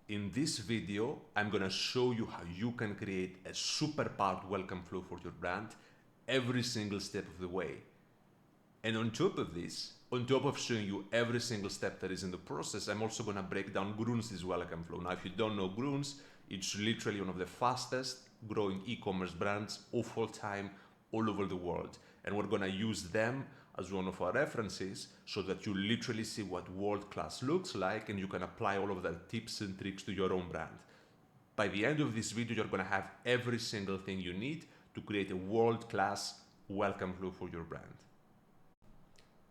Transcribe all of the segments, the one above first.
In this video, I'm gonna show you how you can create a super powered welcome flow for your brand every single step of the way. And on top of this, on top of showing you every single step that is in the process, I'm also gonna break down GRÜNS Welcome Flow. Now, if you don't know GRÜNS, it's literally one of the fastest growing e-commerce brands of all time, all over the world. And we're gonna use them as one of our references so that you literally see what world-class looks like and you can apply all of their tips and tricks to your own brand. By the end of this video, you're gonna have every single thing you need to create a world-class welcome flow for your brand.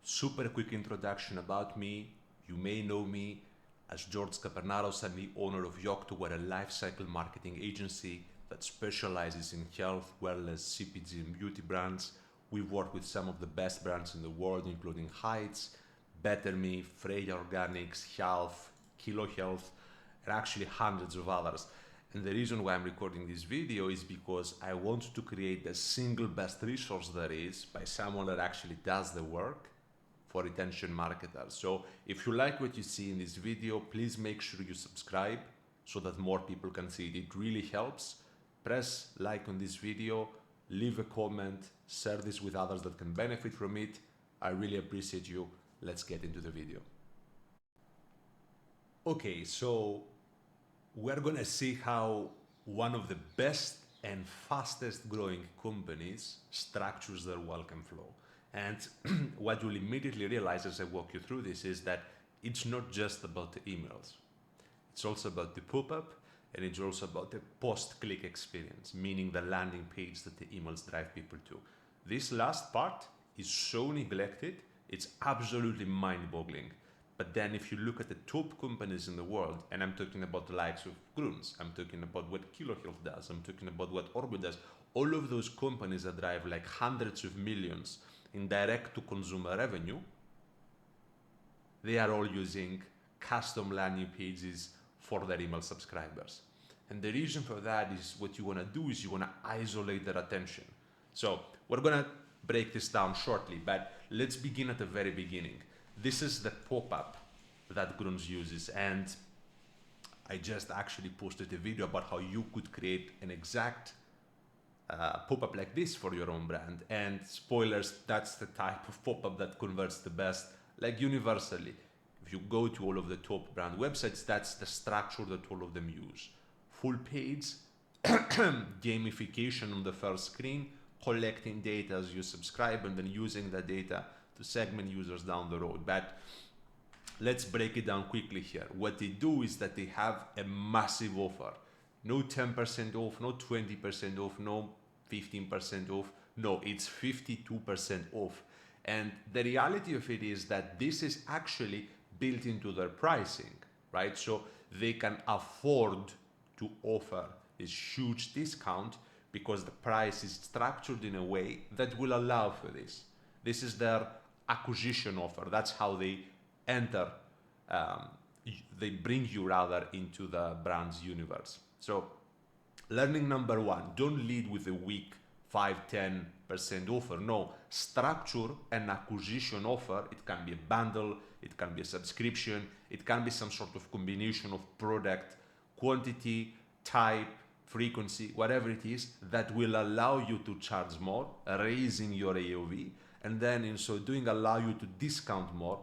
Super quick introduction about me. You may know me as George Capernaros. I'm the owner of Yocto. We're a lifecycle marketing agency that specializes in health, wellness, CPG, and beauty brands. We've worked with some of the best brands in the world, including Heights, Better Me, Freya Organics, Health, Kilo Health, and actually hundreds of others. And the reason why I'm recording this video is because I want to create the single best resource there is by someone that actually does the work for retention marketers. So if you like what you see in this video, please make sure you subscribe so that more people can see it. It really helps. Press like on this video, leave a comment, share this with others that can benefit from it. I really appreciate you. Let's get into the video. Okay, so we're gonna see how one of the best and fastest growing companies structures their welcome flow. And what you'll immediately realize as I walk you through this is that it's not just about the emails. It's also about the pop-up, and it's also about the post-click experience, meaning the landing page that the emails drive people to. This last part is so neglected, it's absolutely mind-boggling. But then if you look at the top companies in the world, and I'm talking about the likes of GRÜNS, I'm talking about what Kilo Health does, I'm talking about what Orbit does, all of those companies that drive like hundreds of millions in direct-to-consumer revenue, they are all using custom landing pages for their email subscribers. And the reason for that is what you want to do is you want to isolate their attention. So we're going to break this down shortly, but let's begin at the very beginning. This is the pop-up that GRÜNS uses, and I just actually posted a video about how you could create an exact pop-up like this for your own brand. And spoilers, that's the type of pop-up that converts the best, like universally. If you go to all of the top brand websites, that's the structure that all of them use. Full page, gamification on the first screen, collecting data as you subscribe, and then using that data to segment users down the road. But let's break it down quickly here. What they do is that they have a massive offer. No 10% off, no 20% off, no 15% off. No, it's 52% off. And the reality of it is that this is actually built into their pricing, right? So they can afford to offer this huge discount because the price is structured in a way that will allow for this. This is their acquisition offer. That's how they enter, they bring you rather into the brand's universe. So learning number one, don't lead with a weak 5-10% offer. No, structure an acquisition offer. It can be a bundle, it can be a subscription, it can be some sort of combination of product, quantity, type, frequency, whatever it is, that will allow you to charge more, raising your AOV, and then in so doing allow you to discount more,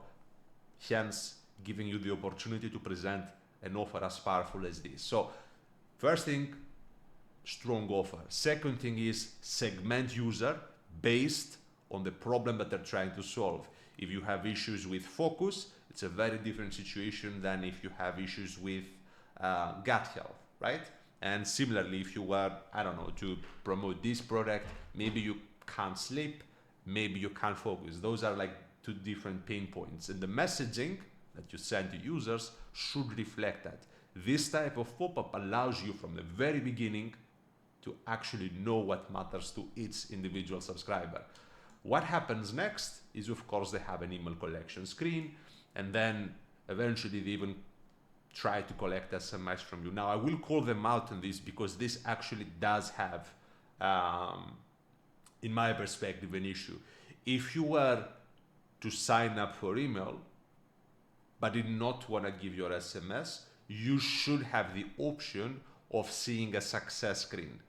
hence giving you the opportunity to present an offer as powerful as this. So first thing, strong offer. Second thing is segment user based on the problem that they're trying to solve. If you have issues with focus, it's a very different situation than if you have issues with gut health, right? And similarly, if you were, I don't know, to promote this product, maybe you can't sleep, maybe you can't focus. Those are like two different pain points. And the messaging that you send to users should reflect that. This type of pop-up allows you from the very beginning to actually know what matters to each individual subscriber. What happens next is, of course, they have an email collection screen, and then eventually they even try to collect SMS from you. Now, I will call them out on this because this actually does have, in my perspective, an issue. If you were to sign up for email, but did not want to give your SMS, you should have the option of seeing a success screen.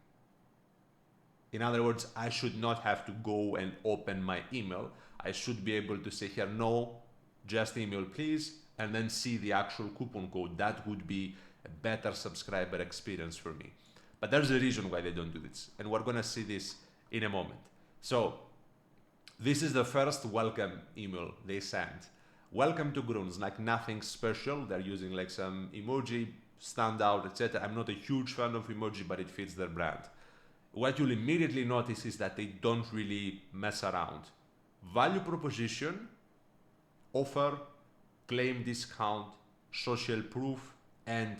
In other words, I should not have to go and open my email. I should be able to say here, no, just email please, and then see the actual coupon code. That would be a better subscriber experience for me. But there's a reason why they don't do this, and we're gonna see this in a moment. So this is the first welcome email they sent. Welcome to GRÜNS, like nothing special. They're using like some emoji, standout, etc. I'm not a huge fan of emoji, but it fits their brand. What you'll immediately notice is that they don't really mess around. Value proposition, offer, claim discount, social proof, and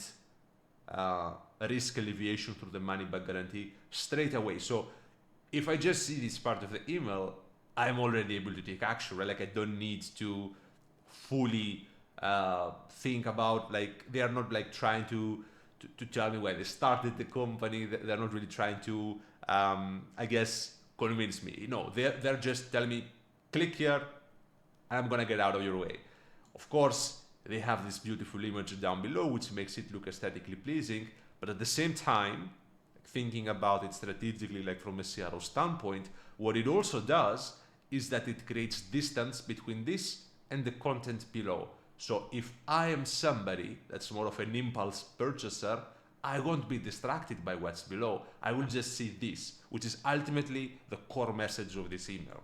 risk alleviation through the money back guarantee straight away. So if I just see this part of the email, I'm already able to take action, right? Like I don't need to fully think about, like, they are not like trying to tell me why they started the company. They're not really trying to, I guess, convince me. No, they're just telling me, click here, I'm gonna get out of your way. Of course, they have this beautiful image down below, which makes it look aesthetically pleasing, but at the same time, thinking about it strategically, like from a CRO standpoint, what it also does is that it creates distance between this and the content below. So if I am somebody that's more of an impulse purchaser, I won't be distracted by what's below. I will just see this, which is ultimately the core message of this email.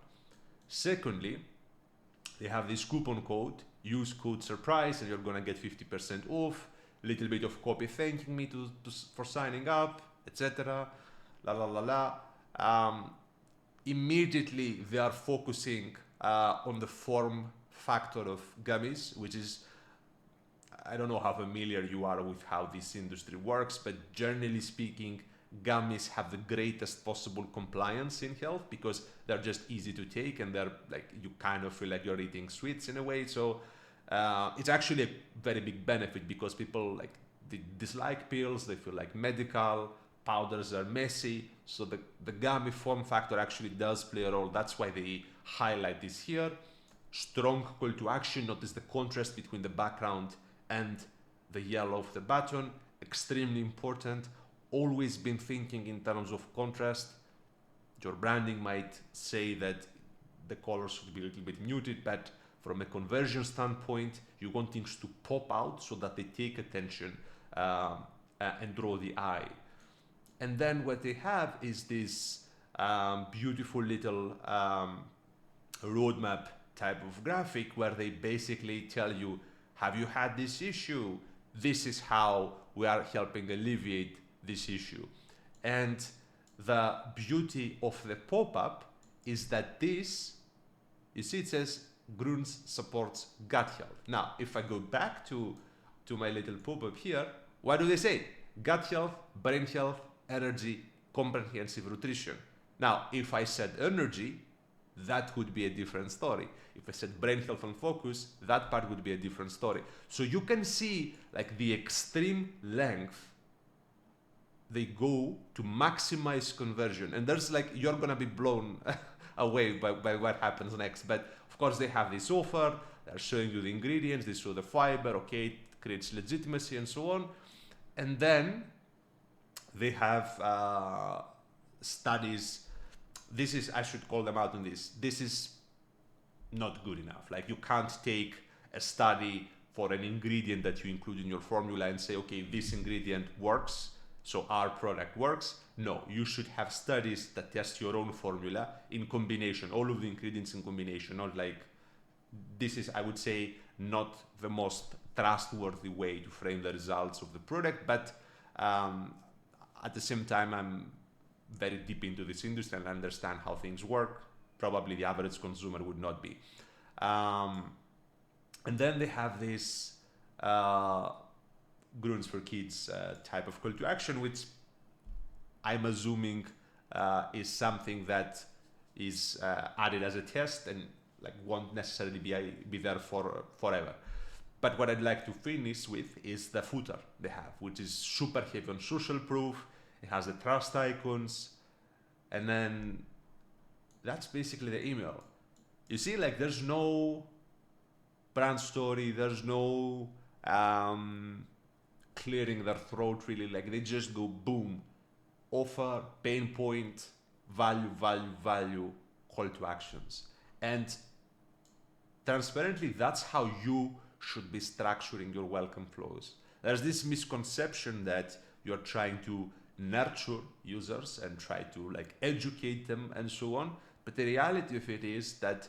Secondly, they have this coupon code, use code surprise, and you're gonna get 50% off, little bit of copy thanking me for signing up, etc. La la la la. Immediately they are focusing on the form factor of gummies, which is, I don't know how familiar you are with how this industry works, but generally speaking, gummies have the greatest possible compliance in health because they're just easy to take, and they're like, you kind of feel like you're eating sweets in a way. So it's actually a very big benefit because people, like, they dislike pills, they feel like medical, powders are messy. So the gummy form factor actually does play a role. That's why they highlight this here. Strong call to action. Notice the contrast between the background and the yellow of the button. Extremely important. Always been thinking in terms of contrast. Your branding might say that the colors should be a little bit muted, but from a conversion standpoint, you want things to pop out so that they take attention and draw the eye. And then what they have is this beautiful little roadmap type of graphic where they basically tell you, have you had this issue? This is how we are helping alleviate this issue. And the beauty of the pop-up is that this, you see it says GRÜNS supports gut health. Now, if I go back to my little pop-up here, what do they say? Gut health, brain health, energy, comprehensive nutrition. Now, if I said energy, that would be a different story. If I said brain health and focus, that part would be a different story. So you can see like the extreme length they go to maximize conversion. And there's like, you're gonna be blown away by what happens next. But of course they have this offer, they're showing you the ingredients, they show the fiber, okay, it creates legitimacy and so on. And then they have studies. This is, I should call them out on this. This is not good enough. Like, you can't take a study for an ingredient that you include in your formula and say, okay, this ingredient works, so our product works. No, you should have studies that test your own formula in combination, all of the ingredients in combination, not like, this is, I would say, not the most trustworthy way to frame the results of the product, but at the same time, I'm very deep into this industry and understand how things work. Probably the average consumer would not be. And then they have this GRÜNS for Kids type of call to action, which I'm assuming is something that is added as a test and like won't necessarily be there for forever. But what I'd like to finish with is the footer they have, which is super heavy on social proof. It has the trust icons, and then that's basically the email. You see, like, there's no brand story, there's no clearing their throat really, like they just go boom, offer, pain point, value, value, value, call to actions. And transparently, that's how you should be structuring your welcome flows. There's this misconception that you're trying to nurture users and try to like educate them and so on. But the reality of it is that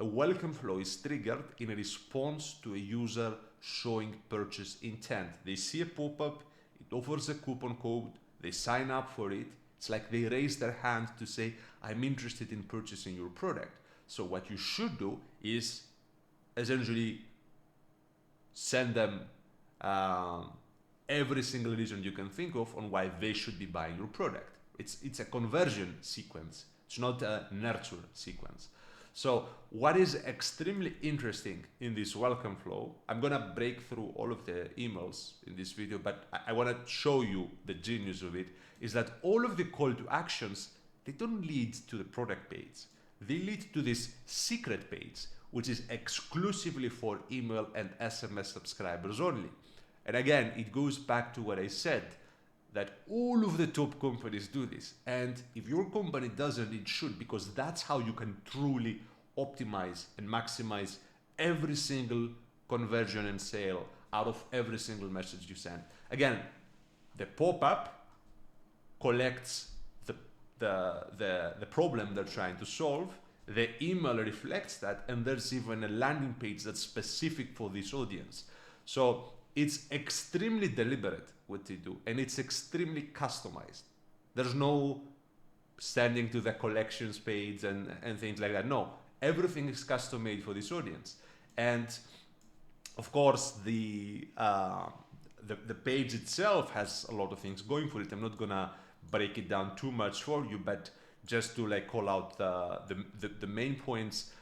a welcome flow is triggered in a response to a user showing purchase intent. They see a pop-up, it offers a coupon code, they sign up for it. It's like they raise their hand to say, I'm interested in purchasing your product. So what you should do is essentially send them every single reason you can think of on why they should be buying your product. It's a conversion sequence. It's not a nurture sequence. So what is extremely interesting in this welcome flow, I'm gonna break through all of the emails in this video, but I wanna show you the genius of it, is that all of the call to actions, they don't lead to the product page. They lead to this secret page, which is exclusively for email and SMS subscribers only. And again, it goes back to what I said, that all of the top companies do this. And if your company doesn't, it should, because that's how you can truly optimize and maximize every single conversion and sale out of every single message you send. Again, the pop-up collects the problem they're trying to solve. The email reflects that, and there's even a landing page that's specific for this audience. So it's extremely deliberate what they do, and it's extremely customized. There's no sending to the collections page and things like that. No, everything is custom made for this audience. And of course, the page itself has a lot of things going for it. I'm not gonna break it down too much for you, but just to like call out the main points.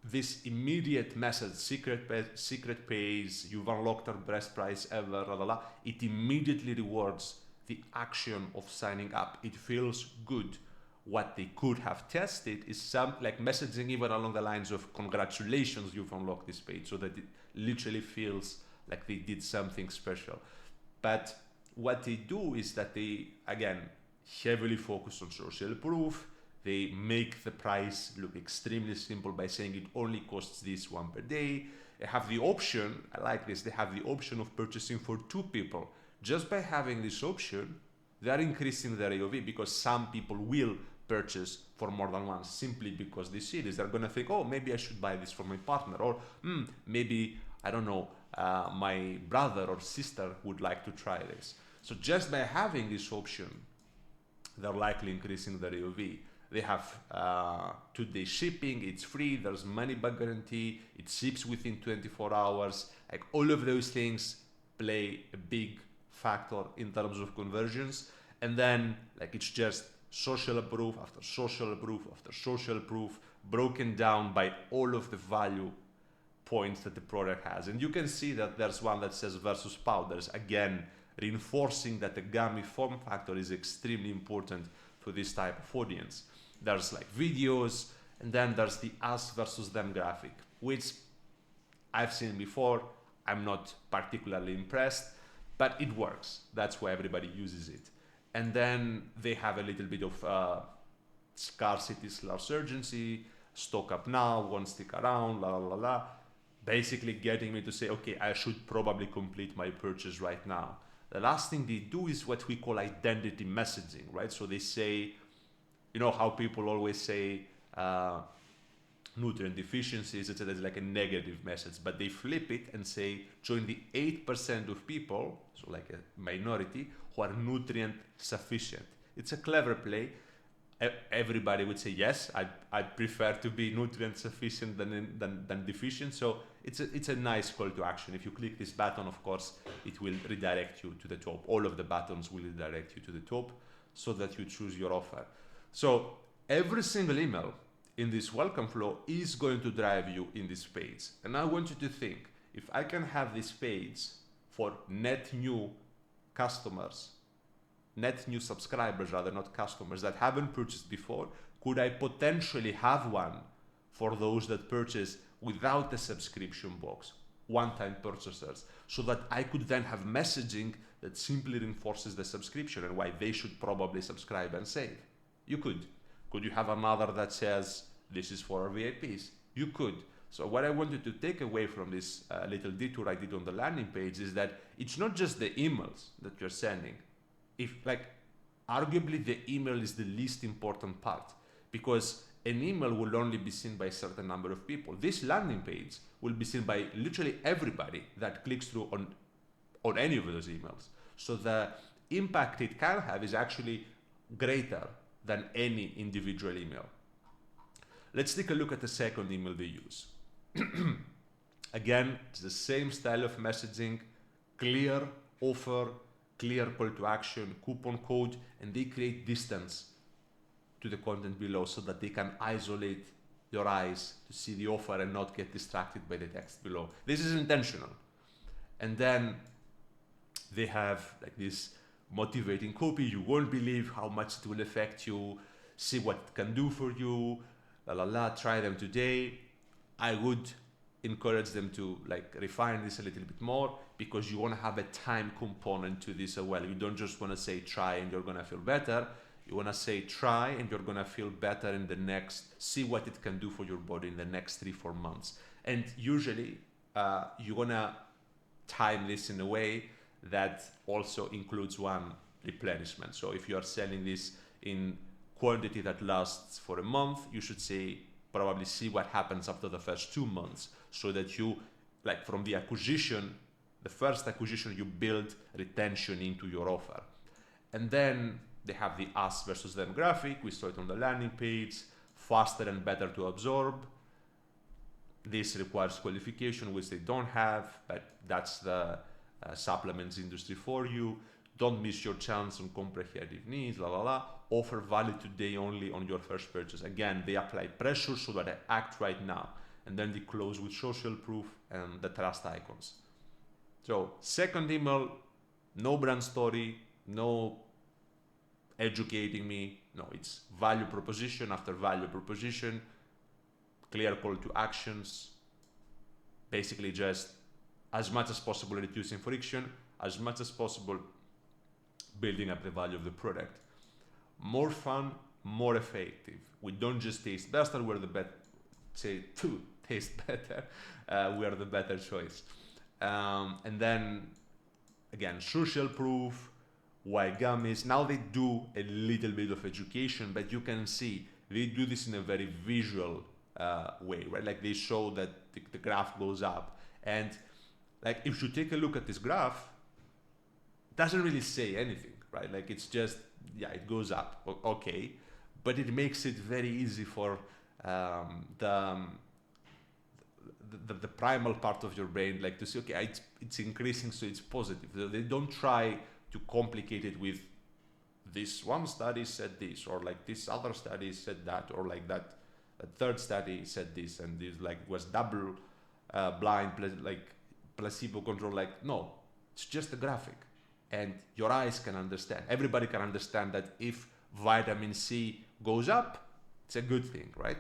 This immediate message, secret page, you've unlocked our best price ever, la la la, it immediately rewards the action of signing up. It feels good. What they could have tested is some like messaging even along the lines of congratulations, you've unlocked this page, so that it literally feels like they did something special. But what they do is that they, again, heavily focus on social proof. They make the price look extremely simple by saying it only costs this one per day. They have the option, I like this, they have the option of purchasing for 2 people. Just by having this option, they're increasing their AOV, because some people will purchase for more than once simply because they see this. They're gonna think, oh, maybe I should buy this for my partner, or maybe, I don't know, my brother or sister would like to try this. So just by having this option, they're likely increasing their AOV. They have 2-day shipping, it's free, there's money back guarantee, it ships within 24 hours. Like all of those things play a big factor in terms of conversions. And then like it's just social proof after social proof after social proof, broken down by all of the value points that the product has. And you can see that there's one that says versus powders, again, reinforcing that the gummy form factor is extremely important for this type of audience. There's like videos, and then there's the us versus them graphic, which I've seen before. I'm not particularly impressed, but it works. That's why everybody uses it. And then they have a little bit of scarcity/urgency, stock up now, won't stick around, la la la la. Basically getting me to say, okay, I should probably complete my purchase right now. The last thing they do is what we call identity messaging, right? So they say, you know how people always say nutrient deficiencies, it's like a negative message, but they flip it and say, join the 8% of people, so like a minority, who are nutrient sufficient. It's a clever play. Everybody would say, yes, I'd prefer to be nutrient sufficient than deficient. So it's a nice call to action. If you click this button, of course, it will redirect you to the top. All of the buttons will redirect you to the top so that you choose your offer. So every single email in this welcome flow is going to drive you in this page. And I want you to think, if I can have this page for net new customers, net new subscribers rather, not customers, that haven't purchased before, could I potentially have one for those that purchase without the subscription box? one-time purchasers, so that I could then have messaging that simply reinforces the subscription and why they should probably subscribe and save. You could. Could you have another that says, this is for our VIPs? You could. So what I wanted to take away from this little detour I did on the landing page is that it's not just the emails that you're sending. If arguably the email is the least important part, because an email will only be seen by a certain number of people. This landing page will be seen by literally everybody that clicks through on any of those emails. So the impact it can have is actually greater than any individual email. Let's take a look at the second email they use. Again, it's the same style of messaging, clear offer, clear call to action, coupon code, and they create distance to the content below so that they can isolate your eyes to see the offer and not get distracted by the text below. This is intentional. And then they have like this motivating copy. You won't believe how much it will affect you. See what it can do for you. Try them today. I would encourage them to refine this a little bit more, because you want to have a time component to this as well. You don't just want to say try and you're going to feel better. You want to say try and you're going to feel better in the next, see what it can do for your body in the next 3-4 months. And usually you want to time this in a way that also includes one replenishment. So if you are selling this in quantity that lasts for a month, you should say probably see what happens after the first 2 months, so that you, from the acquisition, the first acquisition, you build retention into your offer. And then they have the us versus them graphic. We saw it on the landing page. Faster and better to absorb. This requires qualification, which they don't have, but that's the supplements industry for you. Don't miss your chance on comprehensive needs, Offer valid today only on your first purchase. Again, they apply pressure so that I act right now. And then they close with social proof and the trust icons. So second email, no brand story, no educating me. No, it's value proposition after value proposition, clear call to actions, basically just as much as possible reducing friction, as much as possible building up the value of the product. More fun, more effective. We don't just taste better, we're the better, taste better, we are the better choice. And then again, social proof, why gummies. Now they do a little bit of education, but you can see they do this in a very visual way, right? They show that the graph goes up, and if you take a look at this graph, it doesn't really say anything, right? It's just, it goes up, okay, but it makes it very easy for the primal part of your brain, to say, okay, it's increasing, so it's positive. They don't try to complicate it with this one study said this, or this other study said that, or that a third study said this, and this was double blind, placebo control. No, it's just a graphic, and your eyes can understand. Everybody can understand that if vitamin C goes up, it's a good thing, right?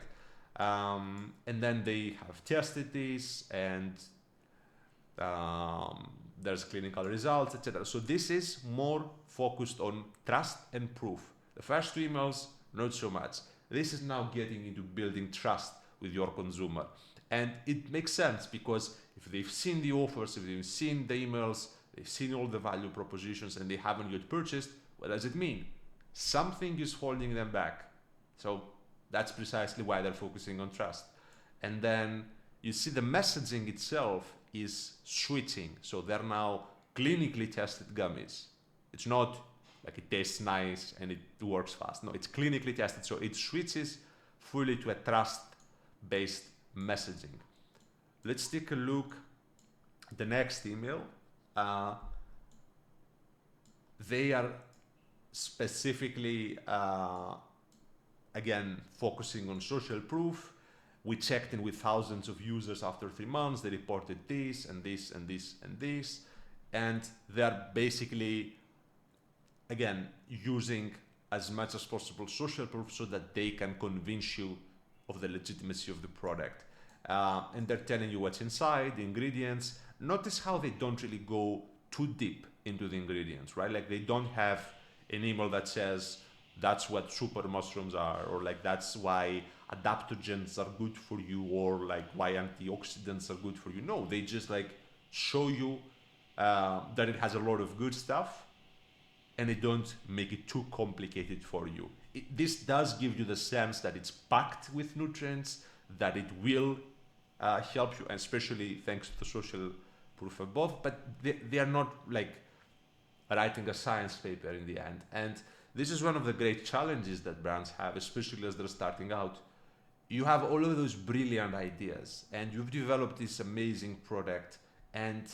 And then they have tested this, and there's clinical results, etc. So this is more focused on trust and proof. The first 2 emails, not so much. This is now getting into building trust with your consumer. And it makes sense, because if they've seen the offers, if they've seen the emails, they've seen all the value propositions, and they haven't yet purchased, what does it mean? Something is holding them back. So that's precisely why they're focusing on trust. And then you see the messaging itself is switching. So they're now clinically tested gummies. It's not it tastes nice and it works fast. No, it's clinically tested. So it switches fully to a trust-based messaging. Let's take a look at the next email. They are specifically, again, focusing on social proof. We checked in with thousands of users after 3 months. They reported this and this and this and this. And they're basically, again, using as much as possible social proof so that they can convince you of the legitimacy of the product. and they're telling you what's inside, the ingredients. Notice how they don't really go too deep into the ingredients, right? Like they don't have an email that says that's what super mushrooms are, or like that's why adaptogens are good for you, or like why antioxidants are good for you. No, they just like show you that it has a lot of good stuff, and they don't make it too complicated for you. This does give you the sense that it's packed with nutrients, that it will help you, and especially thanks to the social proof above, but they are not like writing a science paper in the end. And this is one of the great challenges that brands have, especially as they're starting out. You have all of those brilliant ideas and you've developed this amazing product and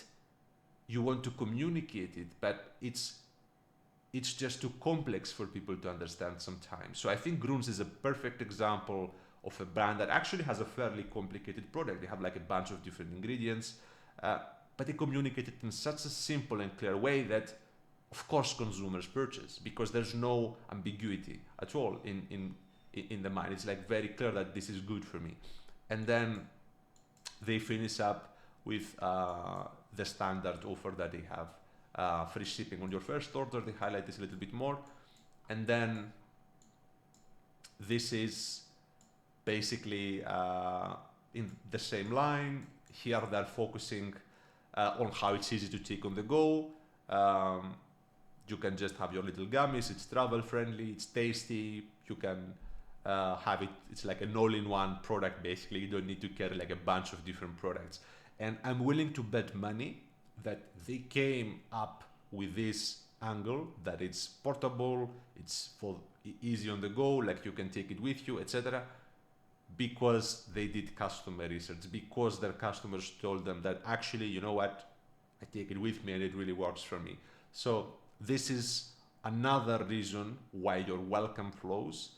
you want to communicate it, but it's just too complex for people to understand sometimes. So I think GRÜNS is a perfect example of a brand that actually has a fairly complicated product. They have like a bunch of different ingredients, but they communicate it in such a simple and clear way that of course consumers purchase, because there's no ambiguity at all in the mind. It's like very clear that this is good for me. And then they finish up with the standard offer that they have, free shipping on your first order. They highlight this a little bit more. And then this is basically in the same line. Here they're focusing on how it's easy to take on the go. You can just have your little gummies, it's travel friendly, it's tasty, you can have it, it's like an all-in-one product basically. You don't need to carry like a bunch of different products. And I'm willing to bet money that they came up with this angle, that it's portable, it's for easy on the go, like you can take it with you, etc., because they did customer research, because their customers told them that actually, you know what, I take it with me and it really works for me. So this is another reason why your welcome flows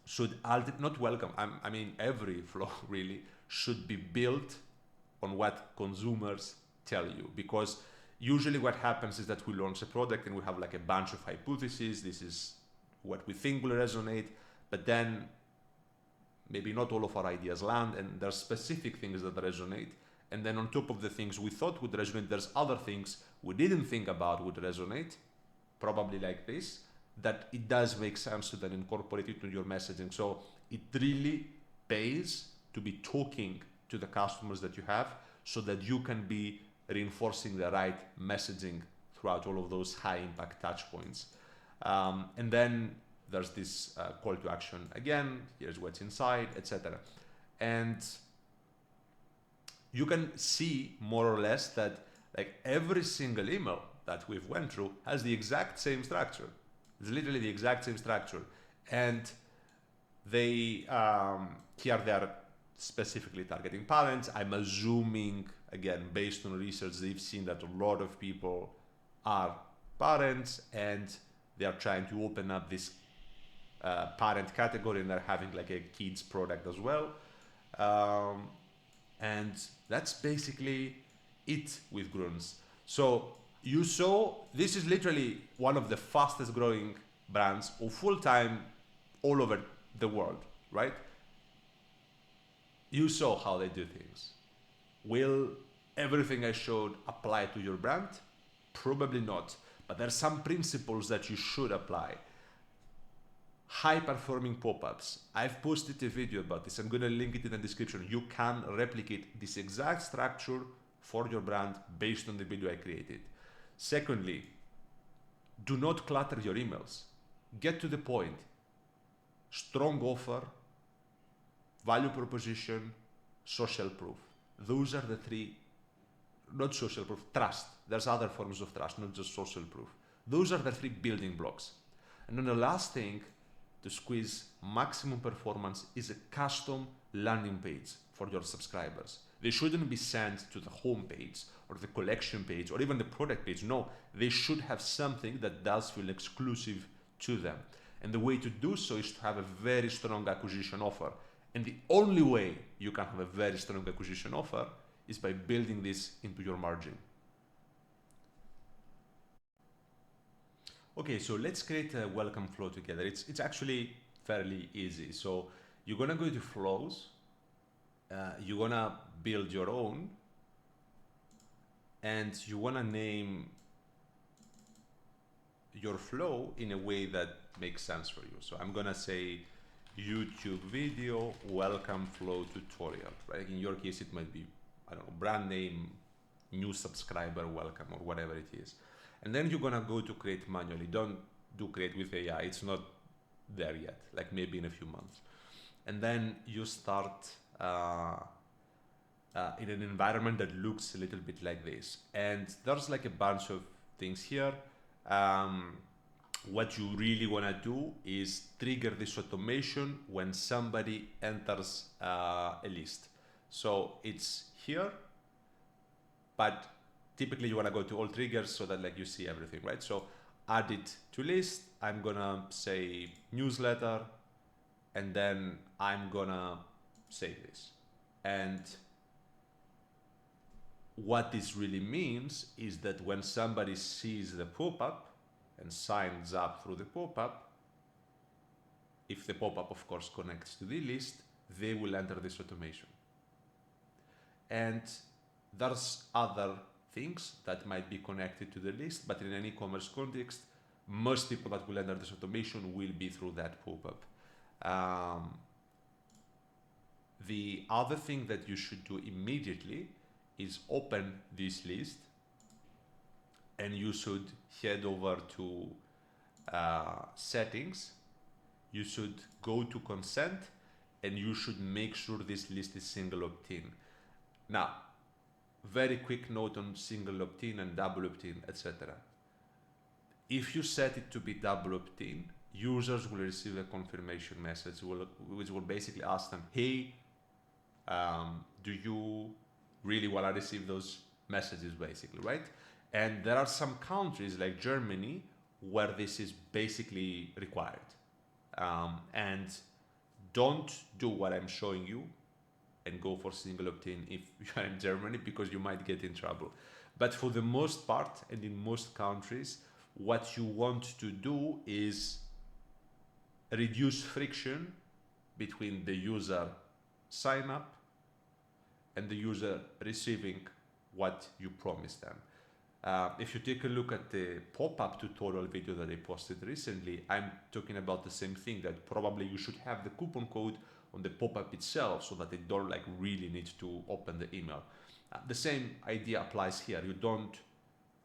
should not welcome. I mean, every flow really should be built on what consumers tell you, because usually what happens is that we launch a product and we have like a bunch of hypotheses. This is what we think will resonate, but then maybe not all of our ideas land, and there's specific things that resonate. And then on top of the things we thought would resonate, there's other things we didn't think about would resonate, probably like this, that it does make sense to then incorporate it into your messaging. So it really pays to be talking to the customers that you have, so that you can be reinforcing the right messaging throughout all of those high impact touch points. And then there's this call to action again, here's what's inside, etc. And you can see more or less that like every single email that we've went through has the exact same structure. It's literally the exact same structure. And they, here they're specifically targeting parents. I'm assuming, again, based on research, they've seen that a lot of people are parents and they are trying to open up this parent category, and they're having like a kids product as well. And that's basically it with GRÜNS. So you saw, this is literally one of the fastest growing brands of full-time all over the world, right? You saw how they do things. Will everything I showed apply to your brand? Probably not, but there are some principles that you should apply. High performing pop-ups. I've posted a video about this. I'm going to link it in the description. You can replicate this exact structure for your brand based on the video I created. Secondly, do not clutter your emails. Get to the point. Strong offer, value proposition, social proof. Those are the three, not social proof, trust. There's other forms of trust, not just social proof. Those are the three building blocks. And then the last thing to squeeze maximum performance is a custom landing page for your subscribers. They shouldn't be sent to the home page or the collection page or even the product page. No, they should have something that does feel exclusive to them. And the way to do so is to have a very strong acquisition offer. And the only way you can have a very strong acquisition offer is by building this into your margin. Okay, so let's create a welcome flow together. It's actually fairly easy. So you're gonna go to flows, you're gonna build your own, and you wanna name your flow in a way that makes sense for you. So I'm gonna say YouTube video welcome flow tutorial, right? In your case, it might be, I don't know, brand name, new subscriber welcome, or whatever it is. And then you're gonna go to create manually. Don't do create with AI. It's not there yet, like maybe in a few months. And then you start in an environment that looks a little bit like this. And there's like a bunch of things here. What you really want to do is trigger this automation when somebody enters a list. So it's here, but typically you want to go to all triggers so that like you see everything, right? So add it to list. I'm gonna say newsletter, and then I'm gonna save this. And what this really means is that when somebody sees the pop-up and signs up through the pop-up, if the pop-up of course connects to the list, they will enter this automation. And there's other things that might be connected to the list, but in an e-commerce context, most people that will enter this automation will be through that pop-up. The other thing that you should do immediately is open this list, and you should head over to settings. You should go to consent, and you should make sure this list is single opt-in. Now, very quick note on single opt-in and double opt-in, etc. If you set it to be double opt-in, users will receive a confirmation message which will basically ask them, hey, do you really want to receive those messages, basically, right? And there are some countries like Germany where this is basically required. And don't do what I'm showing you and go for single opt-in if you're in Germany, because you might get in trouble. But for the most part, and in most countries, what you want to do is reduce friction between the user sign up and the user receiving what you promised them. If you take a look at the pop-up tutorial video that I posted recently, I'm talking about the same thing, that probably you should have the coupon code on the pop-up itself so that they don't like really need to open the email. The same idea applies here. You don't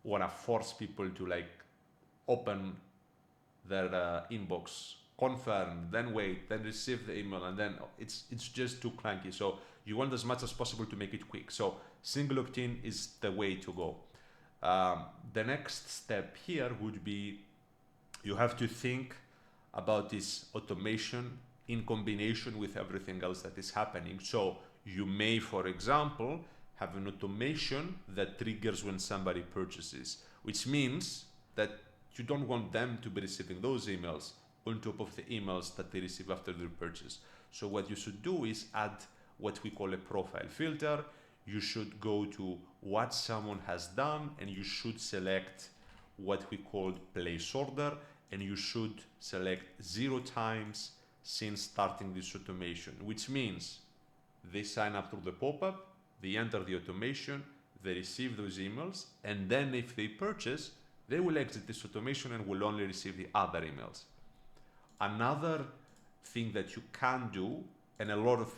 want to force people to like open their inbox, confirm, then wait, then receive the email, and then it's just too clunky. So you want as much as possible to make it quick. So single opt-in is the way to go. The next step here would be, you have to think about this automation in combination with everything else that is happening. So you may, for example, have an automation that triggers when somebody purchases, which means that you don't want them to be receiving those emails on top of the emails that they receive after their purchase. So what you should do is add what we call a profile filter. You should go to what someone has done, and you should select what we call place order, and you should select 0 times since starting this automation, which means they sign up through the pop-up, they enter the automation, they receive those emails, and then if they purchase, they will exit this automation and will only receive the other emails. Another thing that you can do, and a lot of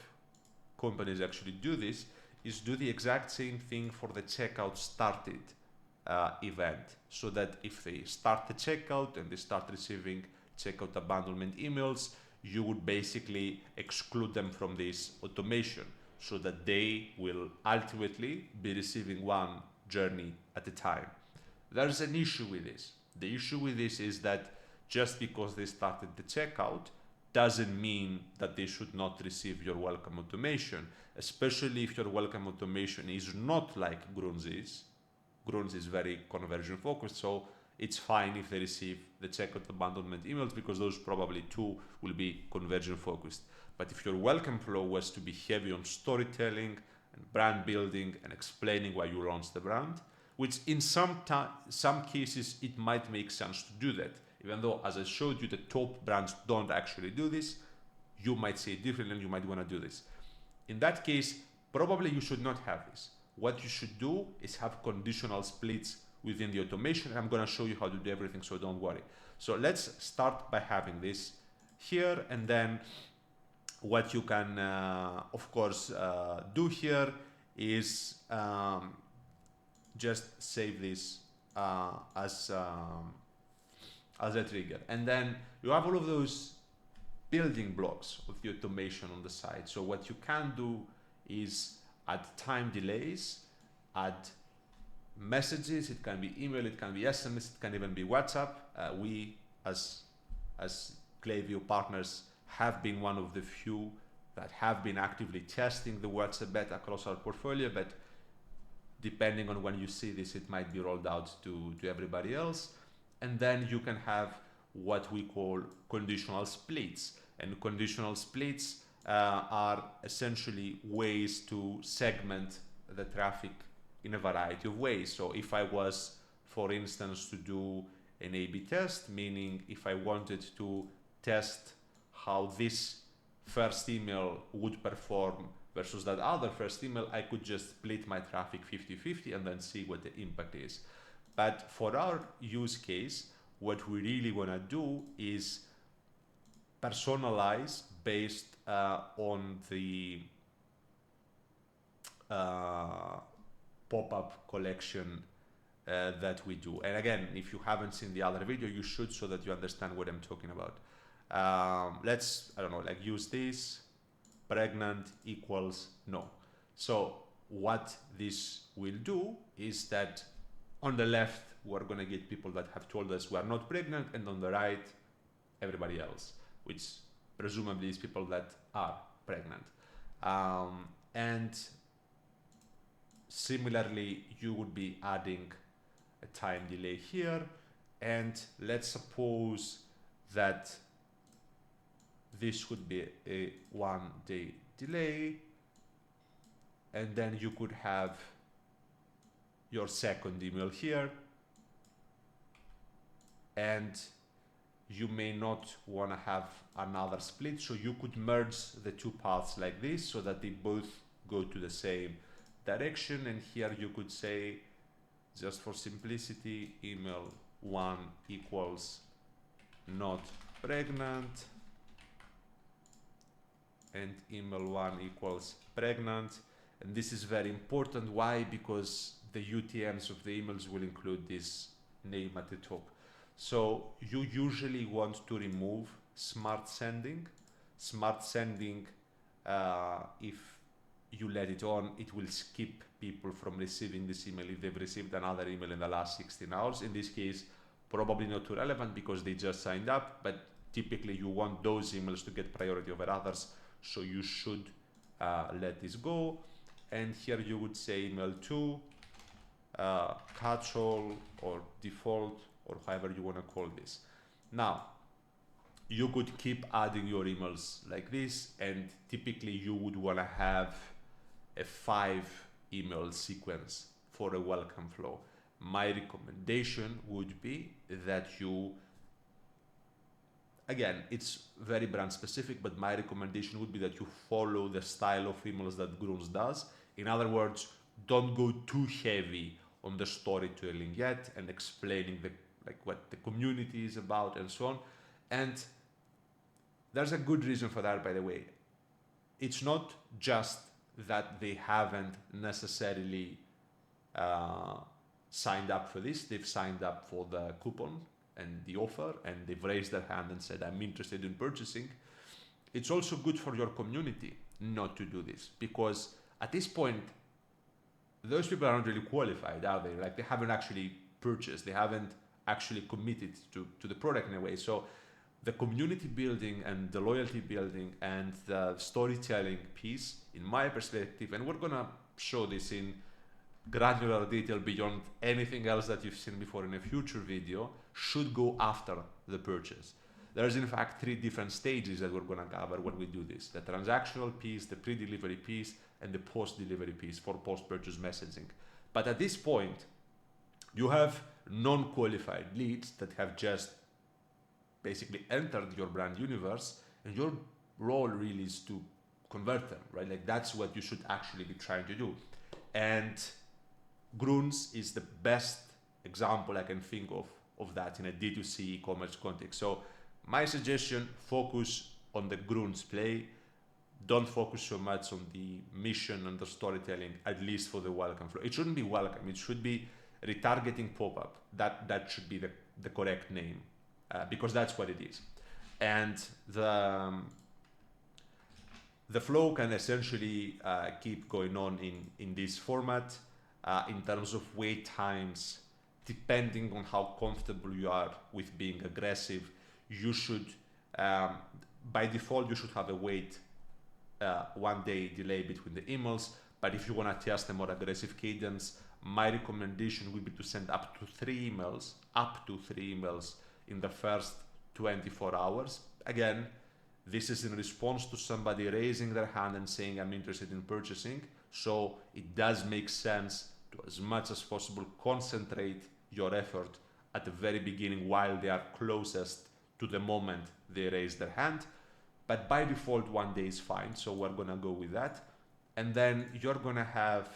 companies actually do this, is do the exact same thing for the checkout started event, so that if they start the checkout and they start receiving checkout abandonment emails, you would basically exclude them from this automation so that they will ultimately be receiving one journey at a time. There's an issue with this. The issue with this is that just because they started the checkout doesn't mean that they should not receive your welcome automation, especially if your welcome automation is not like GRÜNS is. GRÜNS is very conversion focused, so it's fine if they receive the checkout abandonment emails, because those probably too will be conversion focused. But if your welcome flow was to be heavy on storytelling and brand building and explaining why you launched the brand, which in some cases it might make sense to do that, even though, as I showed you, the top brands don't actually do this, you might say it differently and you might want to do this. in that case, probably you should not have this. What you should do is have conditional splits within the automation. I'm going to show you how to do everything, so don't worry. So let's start by having this here, and then what you can, of course, do here is just save this as a trigger, and then you have all of those building blocks of the automation on the side. So what you can do is add time delays, add messages. It can be email, it can be SMS, it can even be WhatsApp. We as Klaviyo partners have been one of the few that have been actively testing the WhatsApp beta across our portfolio, but depending on when you see this, it might be rolled out to everybody else. And then you can have what we call conditional splits. And conditional splits are essentially ways to segment the traffic in a variety of ways. So if I was, for instance, to do an A/B test, meaning if I wanted to test how this first email would perform versus that other first email, I could just split my traffic 50-50 and then see what the impact is. But for our use case, what we really want to do is personalize based on the pop-up collection that we do. And again, if you haven't seen the other video, you should, so that you understand what I'm talking about. Let's, I don't know, like use this, pregnant equals no. So what this will do is that on the left, we're going to get people that have told us we're not pregnant, and on the right, everybody else, which presumably is people that are pregnant. And similarly, you would be adding a time delay here. And let's suppose that this would be a 1 day delay. And then you could have your second email here. And you may not want to have another split, so you could merge the two paths like this so that they both go to the same direction. And here you could say, just for simplicity, email 1 equals not pregnant, and email 1 equals pregnant. And this is very important. Why? Because the UTMs of the emails will include this name at the top. So you usually want to remove smart sending. Smart sending, if you let it on, it will skip people from receiving this email if they've received another email in the last 16 hours. In this case, probably not too relevant because they just signed up, but typically you want those emails to get priority over others, so you should let this go. And here you would say email 2, catch-all or default, or however you want to call this. Now, you could keep adding your emails like this, and typically you would want to have a 5 email sequence for a welcome flow. My recommendation would be that you, again, it's very brand specific, but my recommendation would be that you follow the style of emails that GRÜNS does. In other words, don't go too heavy on the storytelling yet and explaining what the community is about and so on. And there's a good reason for that, by the way. It's not just that they haven't necessarily signed up for this. They've signed up for the coupon and the offer, and they've raised their hand and said, I'm interested in purchasing. It's also good for your community not to do this, because at this point, those people aren't really qualified, are they? Like, they haven't actually purchased. They haven't actually committed to the product in a way. So the community building and the loyalty building and the storytelling piece, in my perspective, and we're gonna show this in granular detail beyond anything else that you've seen before in a future video, should go after the purchase. There's in fact 3 different stages that we're gonna cover when we do this: the transactional piece, the pre-delivery piece, and the post-delivery piece for post-purchase messaging. But at this point, you have non-qualified leads that have just basically entered your brand universe, and your role really is to convert them, right? Like that's what you should actually be trying to do. And GRÜNS is the best example I can think of that in a D2C e-commerce context. So my suggestion, focus on the GRÜNS play. Don't focus so much on the mission and the storytelling, at least for the welcome flow. It shouldn't be welcome, it should be retargeting pop-up. That should be the correct name, because that's what it is. And the flow can essentially keep going on in this format. In terms of wait times, depending on how comfortable you are with being aggressive, you should, by default, you should have a wait 1 day delay between the emails. But if you want to test a more aggressive cadence, my recommendation would be to send up to three emails in the first 24 hours. Again, this is in response to somebody raising their hand and saying, I'm interested in purchasing. So it does make sense to, as much as possible, concentrate your effort at the very beginning while they are closest to the moment they raise their hand. But by default, 1 day is fine. So we're going to go with that. And then you're going to have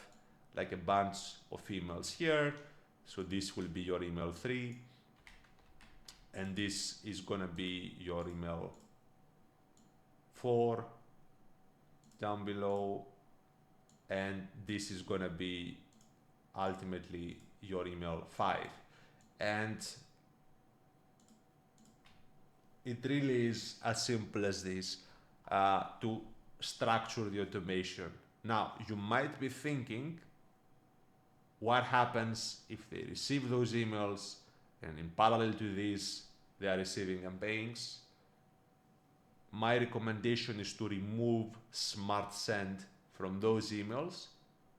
like a bunch of emails here. So this will be your email 3. And this is going to be your email 4 down below. And this is going to be ultimately your email 5. And it really is as simple as this to structure the automation. Now, you might be thinking, what happens if they receive those emails and in parallel to this, they are receiving campaigns? My recommendation is to remove Smart Send from those emails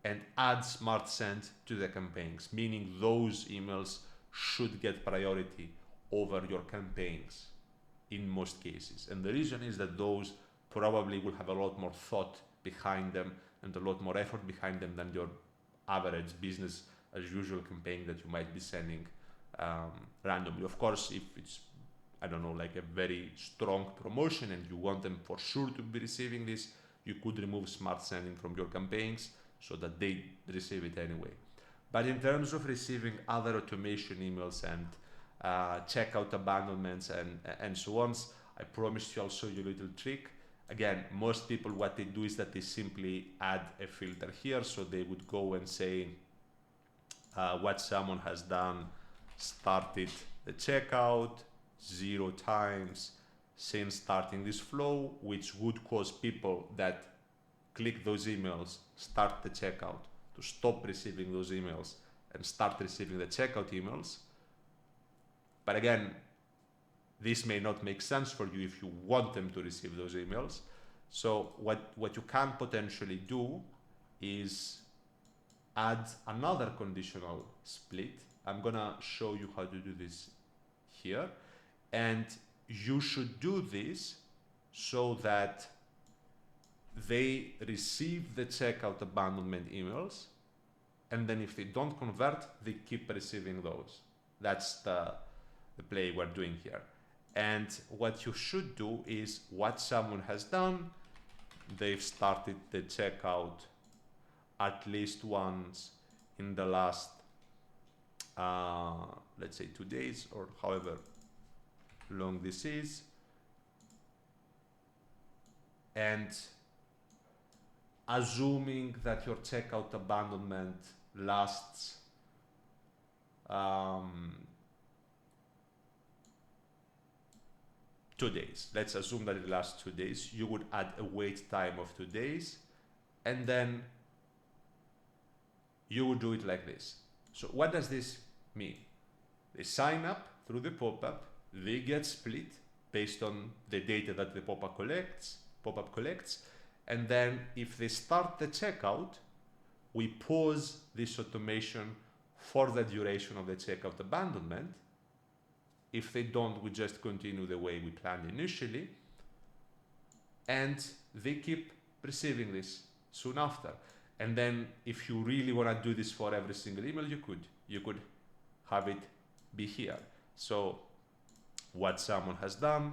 and add Smart Send to the campaigns, meaning those emails should get priority over your campaigns in most cases. And the reason is that those probably will have a lot more thought behind them and a lot more effort behind them than your average business as usual campaign that you might be sending randomly. Of course, if it's, I don't know, like a very strong promotion and you want them for sure to be receiving this, you could remove Smart Sending from your campaigns so that they receive it anyway. But in terms of receiving other automation emails and checkout abandonments and so on, I promised you, I'll show you a little trick. Again, most people, what they do is that they simply add a filter here. So they would go and say what someone has done, started the checkout 0 times since starting this flow, which would cause people that click those emails, start the checkout, to stop receiving those emails and start receiving the checkout emails. But again, this may not make sense for you if you want them to receive those emails. So what you can potentially do is add another conditional split. I'm gonna show you how to do this here. And you should do this so that they receive the checkout abandonment emails, and then if they don't convert, they keep receiving those. That's the play we're doing here. And what you should do is what someone has done, they've started the checkout at least once in the last, let's say 2 days or however long this is. And assuming that your checkout abandonment lasts 2 days. Let's assume that it lasts 2 days. You would add a wait time of 2 days, and then you would do it like this. So what does this mean? They sign up through the pop-up, they get split based on the data that the pop-up collects, and then if they start the checkout, we pause this automation for the duration of the checkout abandonment. If they don't, we just continue the way we planned initially, and they keep receiving this soon after. And then if you really want to do this for every single email, you could have it be here. So what someone has done,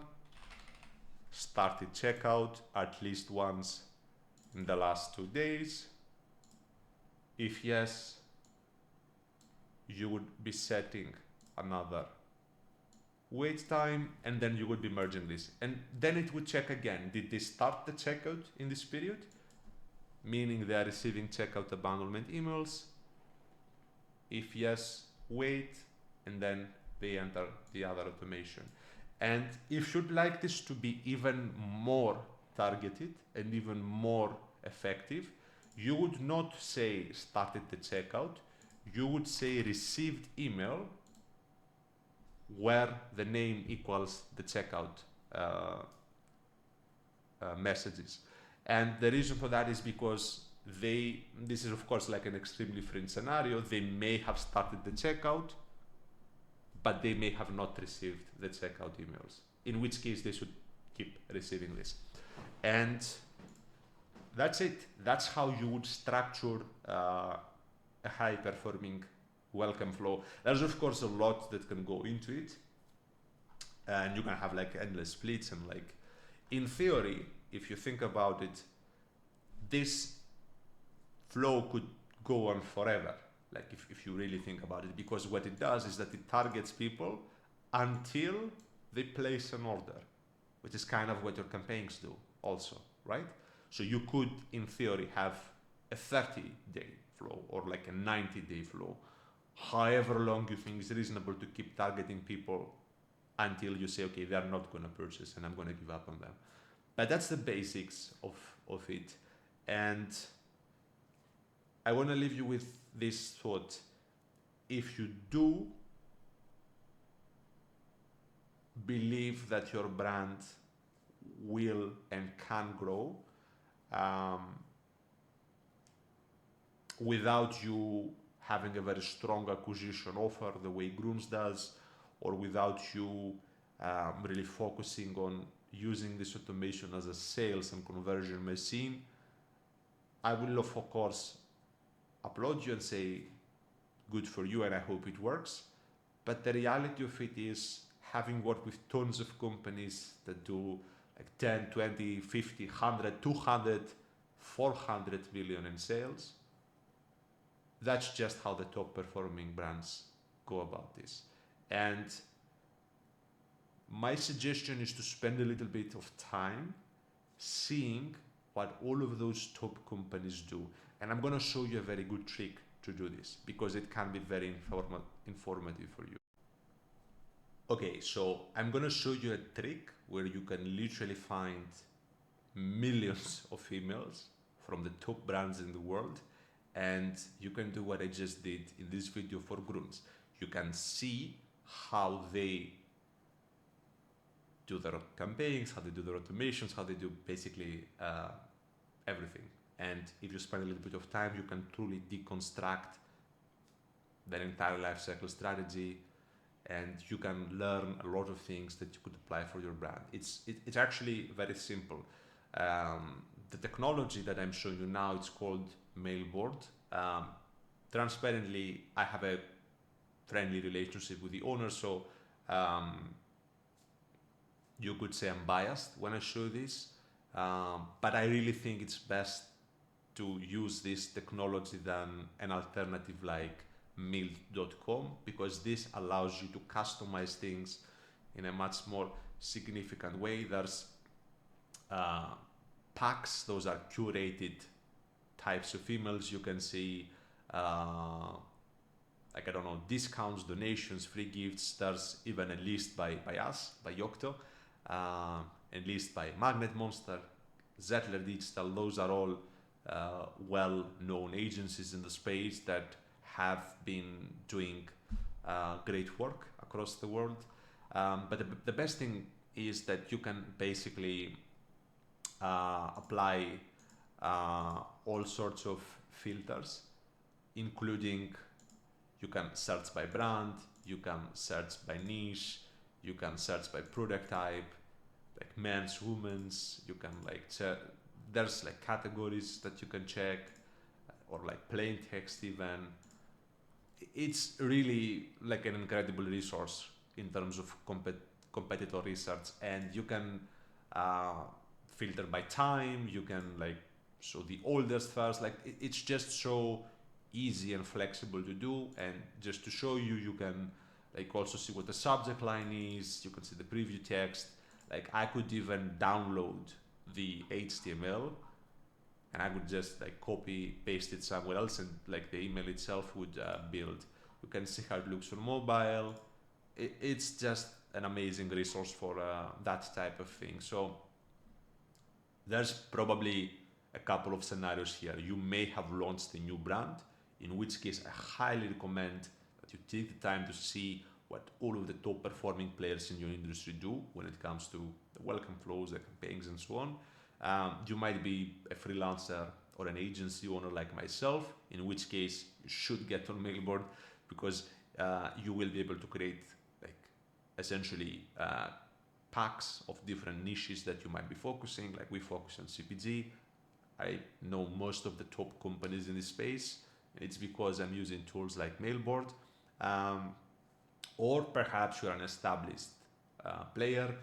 started checkout at least once in the last 2 days? If yes, you would be setting another wait time, and then you would be merging this. And then it would check again, did they start the checkout in this period? Meaning they are receiving checkout abandonment emails. If yes, wait, and then they enter the other automation. And if you'd like this to be even more targeted and even more effective, you would not say started the checkout, you would say received email where the name equals the checkout messages. And the reason for that is because this is of course like an extremely fringe scenario, they may have started the checkout, but they may have not received the checkout emails, in which case they should keep receiving this. And that's it. That's how you would structure a high performing welcome flow. There's of course a lot that can go into it, and you can have like endless splits, and like in theory, if you think about it, this flow could go on forever, like if you really think about it, because what it does is that it targets people until they place an order, which is kind of what your campaigns do also, right? So you could in theory have a 30-day flow or like a 90-day flow, however long you think is reasonable to keep targeting people until you say, okay, they're not going to purchase and I'm going to give up on them. But that's the basics of it. And I want to leave you with this thought. If you do believe that your brand will and can grow without you having a very strong acquisition offer the way GRÜNS does, or without you really focusing on using this automation as a sales and conversion machine, I will of course applaud you and say good for you and I hope it works. But the reality of it is, having worked with tons of companies that do like 10, 20, 50, 100, 200, 400 million in sales, that's just how the top performing brands go about this. And my suggestion is to spend a little bit of time seeing what all of those top companies do. And I'm going to show you a very good trick to do this, because it can be very informative for you. Okay, so I'm going to show you a trick where you can literally find millions of emails from the top brands in the world, and you can do what I just did in this video for GRÜNS. You can see how they do their campaigns, how they do their automations, how they do basically everything. And if you spend a little bit of time, you can truly deconstruct their entire life cycle strategy, and you can learn a lot of things that you could apply for your brand. It's actually very simple. The technology that I'm showing you now, it's called Mailboard. Transparently, I have a friendly relationship with the owner, so you could say I'm biased when I show this, but I really think it's best to use this technology than an alternative like Mild.com, because this allows you to customize things in a much more significant way. There's packs, those are curated types of emails. You can see like, I don't know, discounts, donations, free gifts. There's even a list by us, by Yocto, a list by Magnet Monster, Zettler Digital. Those are all well-known agencies in the space that have been doing great work across the world. But the best thing is that you can basically apply all sorts of filters, including you can search by brand, you can search by niche, you can search by product type, like men's, women's. You can like there's like categories that you can check, or like plain text even. It's really like an incredible resource in terms of competitor research, and you can filter by time. You can like So the oldest first, like it's just so easy and flexible to do. And just to show you, you can like also see what the subject line is. You can see the preview text. Like I could even download the HTML and I would just like copy paste it somewhere else, and like the email itself would build. You can see how it looks on mobile. It's just an amazing resource for that type of thing. So there's probably a couple of scenarios here. You may have launched a new brand, in which case I highly recommend that you take the time to see what all of the top performing players in your industry do when it comes to the welcome flows, the campaigns, and so on. You might be a freelancer or an agency owner like myself, in which case you should get on Mailboard, because you will be able to create like essentially packs of different niches that you might be focusing. Like we focus on CPG. I know most of the top companies in this space. It's because I'm using tools like Mailboard. Or perhaps you're an established player,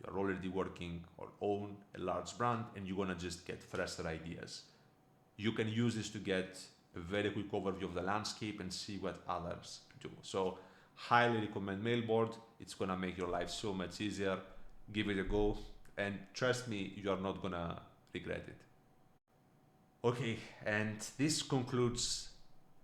you're already working or own a large brand, and you want to just get fresher ideas. You can use this to get a very quick overview of the landscape and see what others do. So highly recommend Mailboard. It's going to make your life so much easier. Give it a go, and trust me, you're not going to regret it. Okay, and this concludes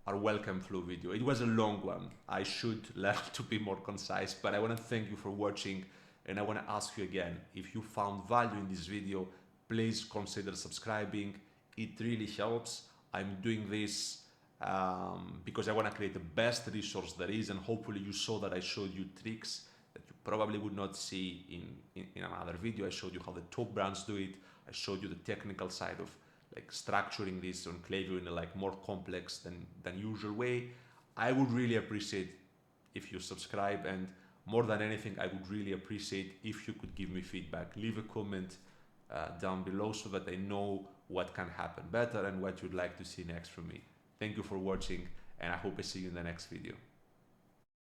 our welcome flow video. It was a long one. I should learn to be more concise, but I want to thank you for watching, and I want to ask you again, if you found value in this video, please consider subscribing. It really helps. I'm doing this because I want to create the best resource there is, and hopefully you saw that I showed you tricks that you probably would not see in another video. I showed you how the top brands do it. I showed you the technical side of like structuring this on Klaviyo in a like more complex than usual way. I would really appreciate if you subscribe, and more than anything, I would really appreciate if you could give me feedback. Leave a comment down below so that I know what can happen better and what you'd like to see next from me. Thank you for watching, and I hope I see you in the next video.